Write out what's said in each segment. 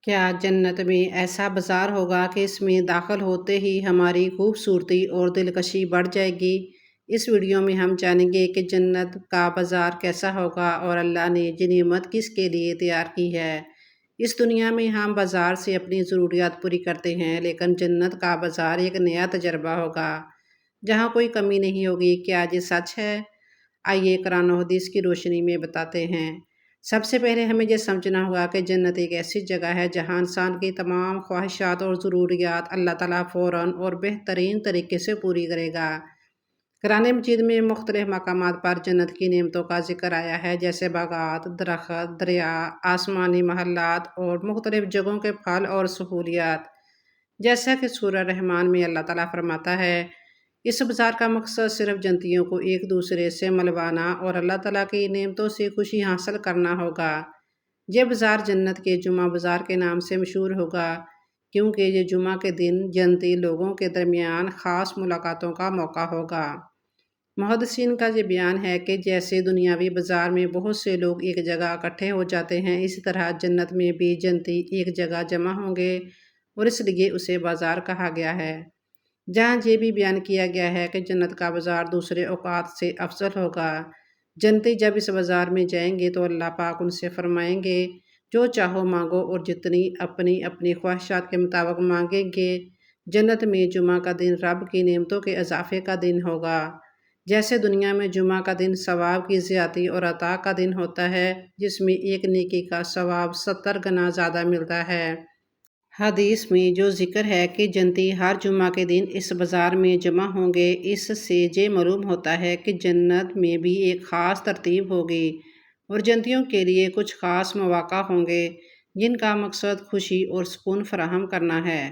کیا جنت میں ایسا بازار ہوگا کہ اس میں داخل ہوتے ہی ہماری خوبصورتی اور دلکشی بڑھ جائے گی؟ اس ویڈیو میں ہم جانیں گے کہ جنت کا بازار کیسا ہوگا اور اللہ نے یہ نعمت کس کے لیے تیار کی ہے۔ اس دنیا میں ہم بازار سے اپنی ضروریات پوری کرتے ہیں، لیکن جنت کا بازار ایک نیا تجربہ ہوگا جہاں کوئی کمی نہیں ہوگی۔ کیا یہ سچ ہے؟ آئیے قرآن و حدیث کی روشنی میں بتاتے ہیں۔ سب سے پہلے ہمیں یہ سمجھنا ہوگا کہ جنت ایک ایسی جگہ ہے جہاں انسان کی تمام خواہشات اور ضروریات اللہ تعالیٰ فوراً اور بہترین طریقے سے پوری کرے گا۔ قرآن مجید میں مختلف مقامات پر جنت کی نعمتوں کا ذکر آیا ہے، جیسے باغات، درخت، دریا، آسمانی محلات اور مختلف جگہوں کے پھل اور سہولیات۔ جیسا کہ سورہ رحمان میں اللہ تعالیٰ فرماتا ہے، اس بازار کا مقصد صرف جنتیوں کو ایک دوسرے سے ملوانا اور اللہ تعالیٰ کی نعمتوں سے خوشی حاصل کرنا ہوگا۔ یہ بازار جنت کے جمعہ بازار کے نام سے مشہور ہوگا، کیونکہ یہ جمعہ کے دن جنتی لوگوں کے درمیان خاص ملاقاتوں کا موقع ہوگا۔ محدثین کا یہ بیان ہے کہ جیسے دنیاوی بازار میں بہت سے لوگ ایک جگہ اکٹھے ہو جاتے ہیں، اسی طرح جنت میں بھی جنتی ایک جگہ جمع ہوں گے اور اس لیے اسے بازار کہا گیا ہے۔ جہاں یہ بھی بیان کیا گیا ہے کہ جنت کا بازار دوسرے اوقات سے افضل ہوگا۔ جنتی جب اس بازار میں جائیں گے تو اللہ پاک ان سے فرمائیں گے، جو چاہو مانگو، اور جتنی اپنی اپنی خواہشات کے مطابق مانگیں گے۔ جنت میں جمعہ کا دن رب کی نعمتوں کے اضافے کا دن ہوگا۔ جیسے دنیا میں جمعہ کا دن ثواب کی زیادتی اور عطا کا دن ہوتا ہے، جس میں ایک نیکی کا ثواب 70 گنا زیادہ ملتا ہے۔ حدیث میں جو ذکر ہے کہ جنتی ہر جمعہ کے دن اس بازار میں جمع ہوں گے، اس سے یہ معلوم ہوتا ہے کہ جنت میں بھی ایک خاص ترتیب ہوگی اور جنتیوں کے لیے کچھ خاص مواقع ہوں گے جن کا مقصد خوشی اور سکون فراہم کرنا ہے۔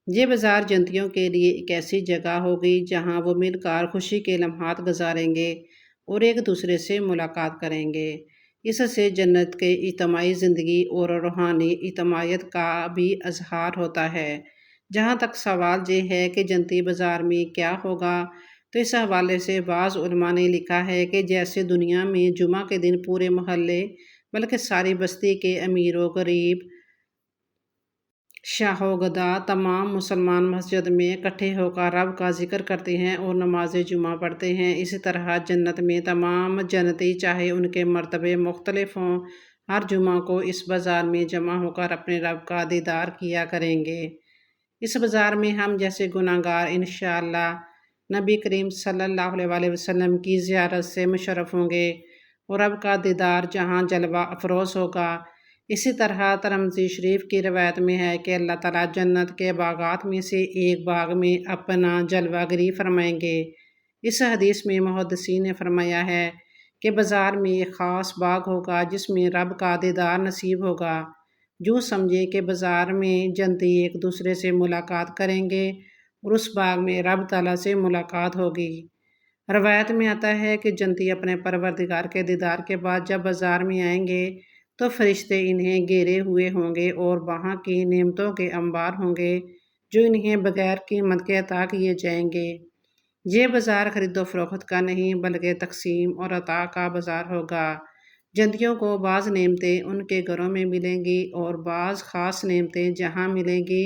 یہ بازار جنتیوں کے لیے ایک ایسی جگہ ہوگی جہاں وہ مل کر خوشی کے لمحات گزاریں گے اور ایک دوسرے سے ملاقات کریں گے۔ اس سے جنت کے اجتماعی زندگی اور روحانی اجتماعیت کا بھی اظہار ہوتا ہے۔ جہاں تک سوال یہ ہے کہ جنتی بازار میں کیا ہوگا، تو اس حوالے سے بعض علماء نے لکھا ہے کہ جیسے دنیا میں جمعہ کے دن پورے محلے بلکہ ساری بستی کے امیر و غریب، شاہ و گدا، تمام مسلمان مسجد میں اکٹھے ہو کر رب کا ذکر کرتے ہیں اور نماز جمعہ پڑھتے ہیں، اسی طرح جنت میں تمام جنتی چاہے ان کے مرتبے مختلف ہوں، ہر جمعہ کو اس بازار میں جمع ہو کر اپنے رب کا دیدار کیا کریں گے۔ اس بازار میں ہم جیسے گناہ گار انشاءاللہ نبی کریم صلی اللہ علیہ وسلم کی زیارت سے مشرف ہوں گے اور رب کا دیدار جہاں جلوہ افروز ہوگا۔ اسی طرح ترمذی شریف کی روایت میں ہے کہ اللہ تعالیٰ جنت کے باغات میں سے ایک باغ میں اپنا جلوہ گری فرمائیں گے۔ اس حدیث میں محدثین نے فرمایا ہے کہ بازار میں ایک خاص باغ ہوگا جس میں رب کا دیدار نصیب ہوگا۔ جو سمجھے کہ بازار میں جنتی ایک دوسرے سے ملاقات کریں گے اور اس باغ میں رب تعالیٰ سے ملاقات ہوگی۔ روایت میں آتا ہے کہ جنتی اپنے پروردگار کے دیدار کے بعد جب بازار میں آئیں گے تو فرشتے انہیں گھیرے ہوئے ہوں گے اور وہاں کی نعمتوں کے انبار ہوں گے جو انہیں بغیر قیمت کے عطا کیے جائیں گے۔ یہ بازار خرید و فروخت کا نہیں بلکہ تقسیم اور عطا کا بازار ہوگا۔ جنتیوں کو بعض نعمتیں ان کے گھروں میں ملیں گی اور بعض خاص نعمتیں جہاں ملیں گی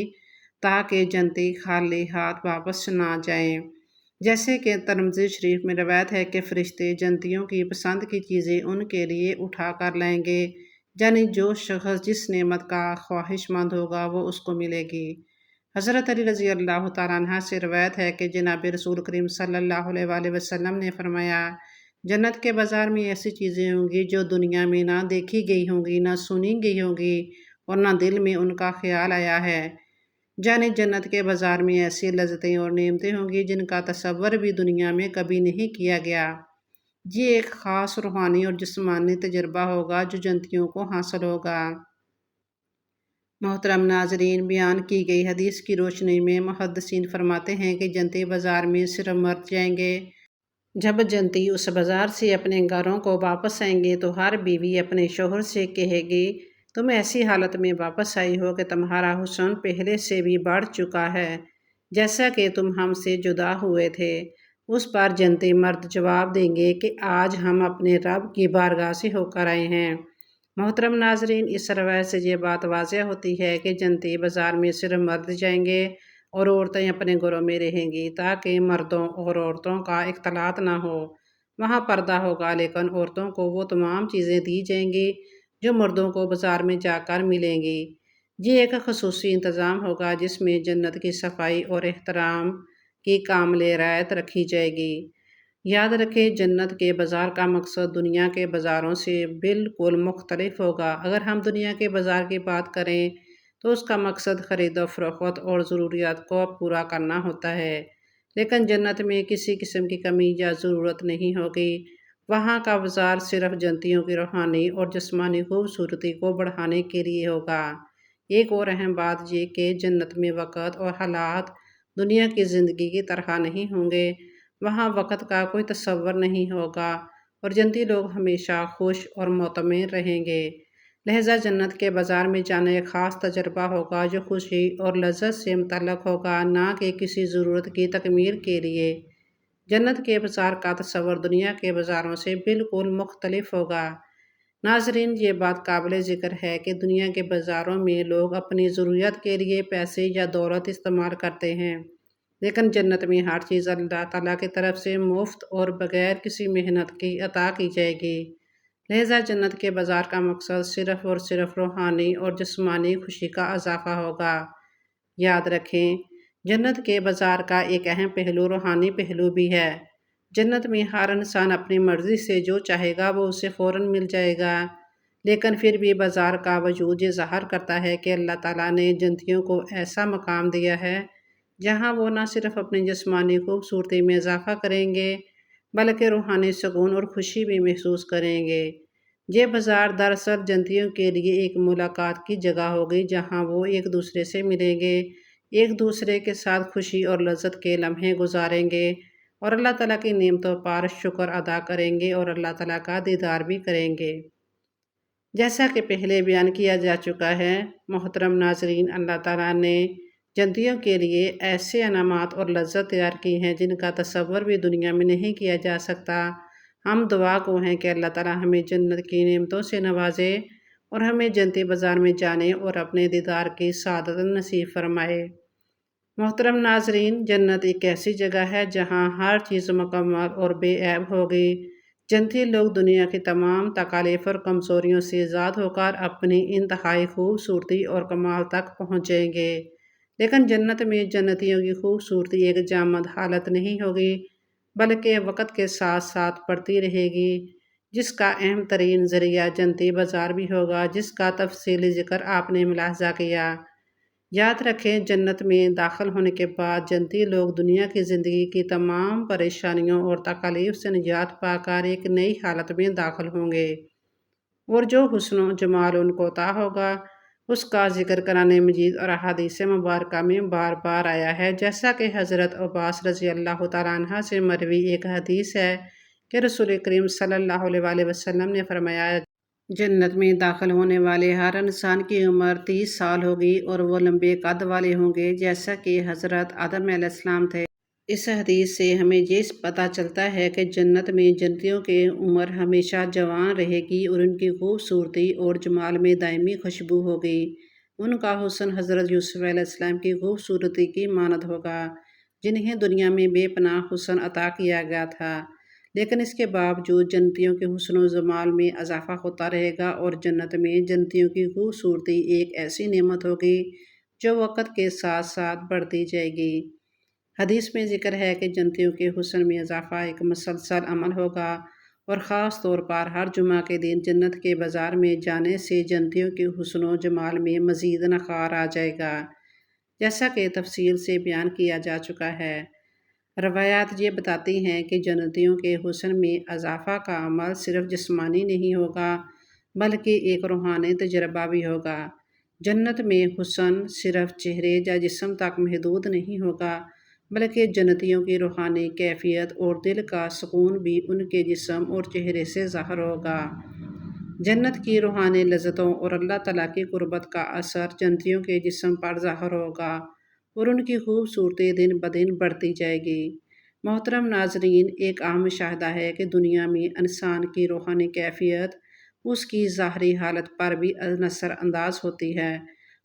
تاکہ جنتی خالی ہاتھ واپس نہ جائیں۔ جیسے کہ ترمذی شریف میں روایت ہے کہ فرشتے جنتیوں کی پسند کی چیزیں ان کے لیے اٹھا کر لائیں گے، یعنی جو شخص جس نعمت کا خواہش مند ہوگا وہ اس کو ملے گی۔ حضرت علی رضی اللہ تعالیٰ عنہ سے روایت ہے کہ جناب رسول کریم صلی اللہ علیہ وسلم نے فرمایا، جنت کے بازار میں ایسی چیزیں ہوں گی جو دنیا میں نہ دیکھی گئی ہوں گی، نہ سنی گئی ہوں گی اور نہ دل میں ان کا خیال آیا ہے۔ یعنی جنت کے بازار میں ایسی لذتیں اور نعمتیں ہوں گی جن کا تصور بھی دنیا میں کبھی نہیں کیا گیا۔ یہ ایک خاص روحانی اور جسمانی تجربہ ہوگا جو جنتیوں کو حاصل ہوگا۔ محترم ناظرین، بیان کی گئی حدیث کی روشنی میں محدثین فرماتے ہیں کہ جنتی بازار میں صرف مرد جائیں گے۔ جب جنتی اس بازار سے اپنے گھروں کو واپس آئیں گے تو ہر بیوی اپنے شوہر سے کہے گی، تم ایسی حالت میں واپس آئی ہو کہ تمہارا حسن پہلے سے بھی بڑھ چکا ہے، جیسا کہ تم ہم سے جدا ہوئے تھے۔ اس پر جنتی مرد جواب دیں گے کہ آج ہم اپنے رب کی بارگاہ سے ہو کر آئے ہیں۔ محترم ناظرین، اس روایت سے یہ بات واضح ہوتی ہے کہ جنتی بازار میں صرف مرد جائیں گے اور عورتیں اپنے گھروں میں رہیں گی تاکہ مردوں اور عورتوں کا اختلاط نہ ہو۔ وہاں پردہ ہوگا لیکن عورتوں کو وہ تمام چیزیں دی جائیں گی جو مردوں کو بازار میں جا کر ملیں گی۔ یہ ایک خصوصی انتظام ہوگا جس میں جنت کی صفائی اور احترام کی کامل رعایت رکھی جائے گی۔ یاد رکھیں، جنت کے بازار کا مقصد دنیا کے بازاروں سے بالکل مختلف ہوگا۔ اگر ہم دنیا کے بازار کی بات کریں تو اس کا مقصد خرید و فروخت اور ضروریات کو پورا کرنا ہوتا ہے، لیکن جنت میں کسی قسم کی کمی یا ضرورت نہیں ہوگی۔ وہاں کا بازار صرف جنتیوں کی روحانی اور جسمانی خوبصورتی کو بڑھانے کے لیے ہوگا۔ ایک اور اہم بات یہ کہ جنت میں وقت اور حالات دنیا کی زندگی کی طرح نہیں ہوں گے۔ وہاں وقت کا کوئی تصور نہیں ہوگا اور جنتی لوگ ہمیشہ خوش اور مطمئن رہیں گے۔ لہذا جنت کے بازار میں جانا ایک خاص تجربہ ہوگا جو خوشی اور لذت سے متعلق ہوگا، نہ کہ کسی ضرورت کی تکمیل کے لیے۔ جنت کے بازار کا تصور دنیا کے بازاروں سے بالکل مختلف ہوگا۔ ناظرین، یہ بات قابل ذکر ہے کہ دنیا کے بازاروں میں لوگ اپنی ضروریات کے لیے پیسے یا دولت استعمال کرتے ہیں، لیکن جنت میں ہر چیز اللہ تعالیٰ کی طرف سے مفت اور بغیر کسی محنت کی عطا کی جائے گی۔ لہذا جنت کے بازار کا مقصد صرف اور صرف روحانی اور جسمانی خوشی کا اضافہ ہوگا۔ یاد رکھیں، جنت کے بازار کا ایک اہم پہلو روحانی پہلو بھی ہے۔ جنت میں ہر انسان اپنی مرضی سے جو چاہے گا وہ اسے فوراً مل جائے گا، لیکن پھر بھی بازار کا وجود یہ ظاہر کرتا ہے کہ اللہ تعالیٰ نے جنتیوں کو ایسا مقام دیا ہے جہاں وہ نہ صرف اپنی جسمانی خوبصورتی میں اضافہ کریں گے بلکہ روحانی سکون اور خوشی بھی محسوس کریں گے۔ یہ بازار دراصل جنتیوں کے لیے ایک ملاقات کی جگہ ہوگی جہاں وہ ایک دوسرے سے ملیں گے، ایک دوسرے کے ساتھ خوشی اور لذت کے لمحے گزاریں گے اور اللہ تعالیٰ کی نعمتوں پر شکر ادا کریں گے اور اللہ تعالیٰ کا دیدار بھی کریں گے۔ جیسا کہ پہلے بیان کیا جا چکا ہے، محترم ناظرین، اللہ تعالیٰ نے جنتیوں کے لیے ایسے انعامات اور لذت تیار کی ہیں جن کا تصور بھی دنیا میں نہیں کیا جا سکتا۔ ہم دعا گو ہیں کہ اللہ تعالیٰ ہمیں جنت کی نعمتوں سے نوازے اور ہمیں جنتی بازار میں جانے اور اپنے دیدار کی سعادت نصیب فرمائے۔ محترم ناظرین، جنت ایک ایسی جگہ ہے جہاں ہر چیز مکمل اور بے عیب ہوگی۔ جنتی لوگ دنیا کی تمام تکالیف اور کمزوریوں سے آزاد ہو کر اپنی انتہائی خوبصورتی اور کمال تک پہنچیں گے، لیکن جنت میں جنتیوں کی خوبصورتی ایک جامد حالت نہیں ہوگی بلکہ وقت کے ساتھ ساتھ بڑھتی رہے گی، جس کا اہم ترین ذریعہ جنتی بازار بھی ہوگا، جس کا تفصیلی ذکر آپ نے ملاحظہ کیا۔ یاد رکھیں، جنت میں داخل ہونے کے بعد جنتی لوگ دنیا کی زندگی کی تمام پریشانیوں اور تکالیف سے نجات پا کر ایک نئی حالت میں داخل ہوں گے، اور جو حسن و جمال ان کو عطا ہوگا اس کا ذکر قرآن مجید اور احادیث مبارکہ میں بار بار آیا ہے۔ جیسا کہ حضرت عباس رضی اللہ تعالیٰ عنہ سے مروی ایک حدیث ہے کہ رسول کریم صلی اللہ علیہ وسلم نے فرمایا، جنت میں داخل ہونے والے ہر انسان کی عمر 30 سال ہوگی اور وہ لمبے قد والے ہوں گے جیسا کہ حضرت آدم علیہ السلام تھے۔ اس حدیث سے ہمیں یہ پتہ چلتا ہے کہ جنت میں جنتیوں کی عمر ہمیشہ جوان رہے گی اور ان کی خوبصورتی اور جمال میں دائمی خوشبو ہوگی۔ ان کا حسن حضرت یوسف علیہ السلام کی خوبصورتی کی مانند ہوگا جنہیں دنیا میں بے پناہ حسن عطا کیا گیا تھا، لیکن اس کے باوجود جنتیوں کے حسن و جمال میں اضافہ ہوتا رہے گا اور جنت میں جنتیوں کی خوبصورتی ایک ایسی نعمت ہوگی جو وقت کے ساتھ ساتھ بڑھتی جائے گی۔ حدیث میں ذکر ہے کہ جنتیوں کے حسن میں اضافہ ایک مسلسل عمل ہوگا اور خاص طور پر ہر جمعہ کے دن جنت کے بازار میں جانے سے جنتیوں کے حسن و جمال میں مزید نکھار آ جائے گا، جیسا کہ تفصیل سے بیان کیا جا چکا ہے۔ روایات یہ بتاتی ہیں کہ جنتیوں کے حسن میں اضافہ کا عمل صرف جسمانی نہیں ہوگا بلکہ ایک روحانی تجربہ بھی ہوگا۔ جنت میں حسن صرف چہرے یا جسم تک محدود نہیں ہوگا بلکہ جنتیوں کی روحانی کیفیت اور دل کا سکون بھی ان کے جسم اور چہرے سے ظاہر ہوگا۔ جنت کی روحانی لذتوں اور اللہ تعالیٰ کی قربت کا اثر جنتیوں کے جسم پر ظاہر ہوگا اور ان کی خوبصورتی دن بدن بڑھتی جائے گی۔ محترم ناظرین، ایک عام مشاہدہ ہے کہ دنیا میں انسان کی روحانی کیفیت اس کی ظاہری حالت پر بھی نظر انداز ہوتی ہے۔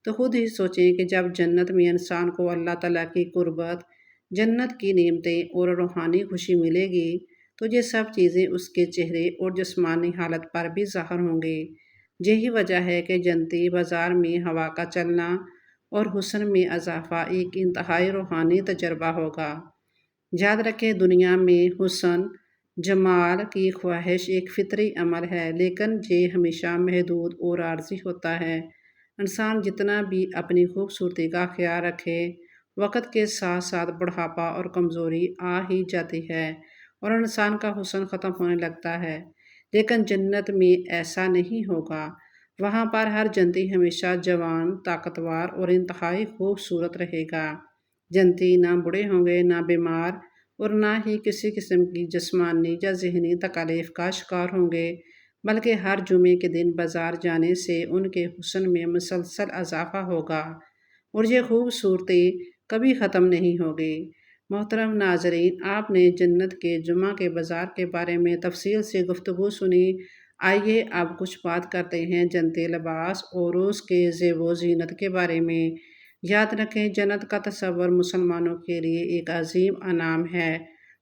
تو خود ہی سوچیں کہ جب جنت میں انسان کو اللہ تعالیٰ کی قربت، جنت کی نعمتیں اور روحانی خوشی ملے گی تو یہ سب چیزیں اس کے چہرے اور جسمانی حالت پر بھی ظاہر ہوں گی۔ یہی وجہ ہے کہ جنتی بازار میں ہوا کا چلنا اور حسن میں اضافہ ایک انتہائی روحانی تجربہ ہوگا۔ یاد رکھیں، دنیا میں حسن، جمال کی خواہش ایک فطری عمل ہے، لیکن یہ ہمیشہ محدود اور عارضی ہوتا ہے۔ انسان جتنا بھی اپنی خوبصورتی کا خیال رکھے، وقت کے ساتھ ساتھ بڑھاپا اور کمزوری آ ہی جاتی ہے اور انسان کا حسن ختم ہونے لگتا ہے۔ لیکن جنت میں ایسا نہیں ہوگا۔ وہاں پر ہر جنتی ہمیشہ جوان، طاقتور اور انتہائی خوبصورت رہے گا۔ جنتی نہ بوڑھے ہوں گے، نہ بیمار، اور نہ ہی کسی قسم کی جسمانی یا ذہنی تکالیف کا شکار ہوں گے، بلکہ ہر جمعے کے دن بازار جانے سے ان کے حسن میں مسلسل اضافہ ہوگا اور یہ خوبصورتی کبھی ختم نہیں ہوگی۔ محترم ناظرین، آپ نے جنت کے جمعہ کے بازار کے بارے میں تفصیل سے گفتگو سنی۔ آئیے اب کچھ بات کرتے ہیں جنتی لباس اور اس کے زیب و زینت کے بارے میں۔ یاد رکھیں، جنت کا تصور مسلمانوں کے لیے ایک عظیم انعام ہے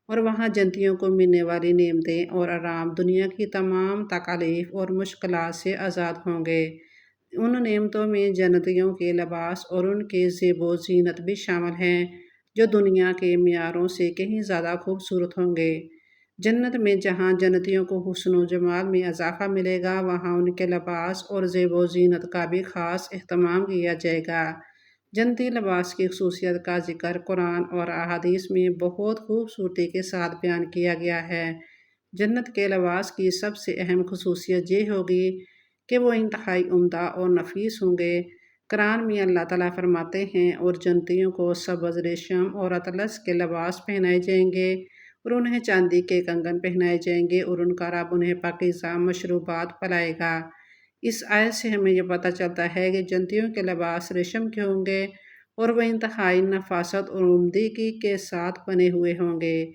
اور وہاں جنتیوں کو ملنے والی نعمتیں اور آرام دنیا کی تمام تکالیف اور مشکلات سے آزاد ہوں گے۔ ان نعمتوں میں جنتیوں کے لباس اور ان کے زیب و زینت بھی شامل ہیں، جو دنیا کے معیاروں سے کہیں زیادہ خوبصورت ہوں گے۔ جنت میں جہاں جنتیوں کو حسن و جمال میں اضافہ ملے گا، وہاں ان کے لباس اور زیب و زینت کا بھی خاص اہتمام کیا جائے گا۔ جنتی لباس کی خصوصیت کا ذکر قرآن اور احادیث میں بہت خوبصورتی کے ساتھ بیان کیا گیا ہے۔ جنت کے لباس کی سب سے اہم خصوصیت یہ ہوگی کہ وہ انتہائی عمدہ اور نفیس ہوں گے۔ قرآن میں اللہ تعالیٰ فرماتے ہیں، اور جنتیوں کو سبز، ریشم اور اطلس کے لباس پہنائے جائیں گے اور انہیں چاندی کے کنگن پہنائے جائیں گے اور ان کا رب انہیں پاکیزہ مشروبات پلائے گا۔ اس آیت سے ہمیں یہ پتہ چلتا ہے کہ جنتیوں کے لباس ریشم کے ہوں گے اور وہ انتہائی نفاست اور عمدگی کے ساتھ بنے ہوئے ہوں گے۔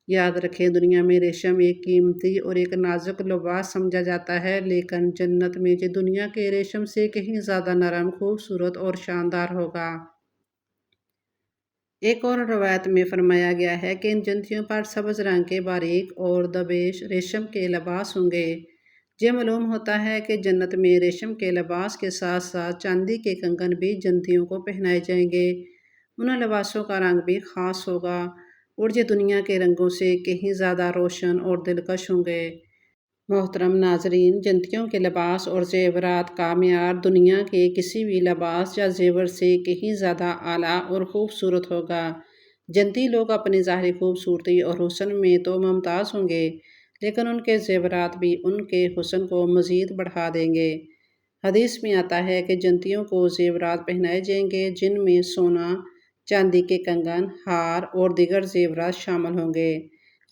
یاد رکھیں، دنیا میں ریشم ایک قیمتی اور ایک نازک لباس سمجھا جاتا ہے، لیکن جنت میں یہ دنیا کے ریشم سے کہیں زیادہ نرم، خوبصورت اور شاندار ہوگا۔ ایک اور روایت میں فرمایا گیا ہے کہ ان جنتیوں پر سبز رنگ کے باریک اور دبیش ریشم کے لباس ہوں گے۔ یہ معلوم ہوتا ہے کہ جنت میں ریشم کے لباس کے ساتھ ساتھ چاندی کے کنگن بھی جنتیوں کو پہنائے جائیں گے۔ ان لباسوں کا رنگ بھی خاص ہوگا اور یہ دنیا کے رنگوں سے کہیں زیادہ روشن اور دلکش ہوں گے۔ محترم ناظرین، جنتیوں کے لباس اور زیورات کا معیار دنیا کے کسی بھی لباس یا زیور سے کہیں زیادہ اعلیٰ اور خوبصورت ہوگا۔ جنتی لوگ اپنی ظاہری خوبصورتی اور حسن میں تو ممتاز ہوں گے، لیکن ان کے زیورات بھی ان کے حسن کو مزید بڑھا دیں گے۔ حدیث میں آتا ہے کہ جنتیوں کو زیورات پہنائے جائیں گے جن میں سونا، چاندی کے کنگن، ہار اور دیگر زیورات شامل ہوں گے۔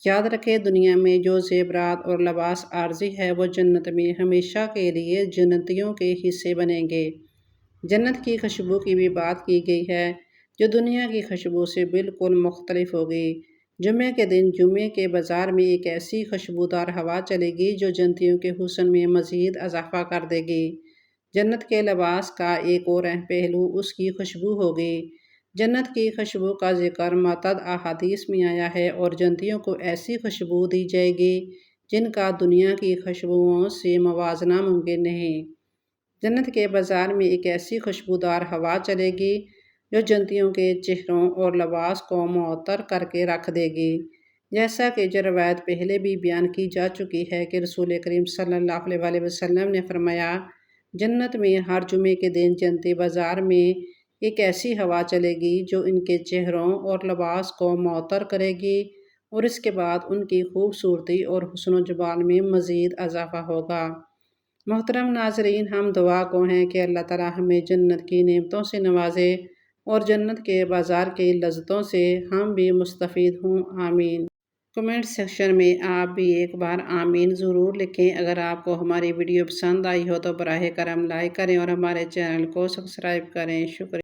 یاد رکھیں، دنیا میں جو زیورات اور لباس عارضی ہے، وہ جنت میں ہمیشہ کے لیے جنتیوں کے حصے بنیں گے۔ جنت کی خوشبو کی بھی بات کی گئی ہے، جو دنیا کی خوشبو سے بالکل مختلف ہوگی۔ جمعے کے دن جمعے کے بازار میں ایک ایسی خوشبودار ہوا چلے گی جو جنتیوں کے حسن میں مزید اضافہ کر دے گی۔ جنت کے لباس کا ایک اور اہم پہلو اس کی خوشبو ہوگی۔ جنت کی خوشبو کا ذکر متعدد احادیث میں آیا ہے اور جنتیوں کو ایسی خوشبو دی جائے گی جن کا دنیا کی خوشبوؤں سے موازنہ ممکن نہیں۔ جنت کے بازار میں ایک ایسی خوشبودار ہوا چلے گی جو جنتیوں کے چہروں اور لباس کو معطر کر کے رکھ دے گی۔ جیسا کہ یہ روایت پہلے بھی بیان کی جا چکی ہے کہ رسول کریم صلی اللہ علیہ وسلم نے فرمایا، جنت میں ہر جمعے کے دن جنتی بازار میں ایک ایسی ہوا چلے گی جو ان کے چہروں اور لباس کو معطر کرے گی اور اس کے بعد ان کی خوبصورتی اور حسن و جمال میں مزید اضافہ ہوگا۔ محترم ناظرین، ہم دعا گو ہیں کہ اللہ تعالیٰ ہمیں جنت کی نعمتوں سے نوازے اور جنت کے بازار کی لذتوں سے ہم بھی مستفید ہوں۔ آمین۔ کمنٹ سیکشن میں آپ بھی ایک بار آمین ضرور لکھیں۔ اگر آپ کو ہماری ویڈیو پسند آئی ہو تو براہ کرم لائک کریں اور ہمارے چینل کو سبسکرائب کریں۔ شکریہ۔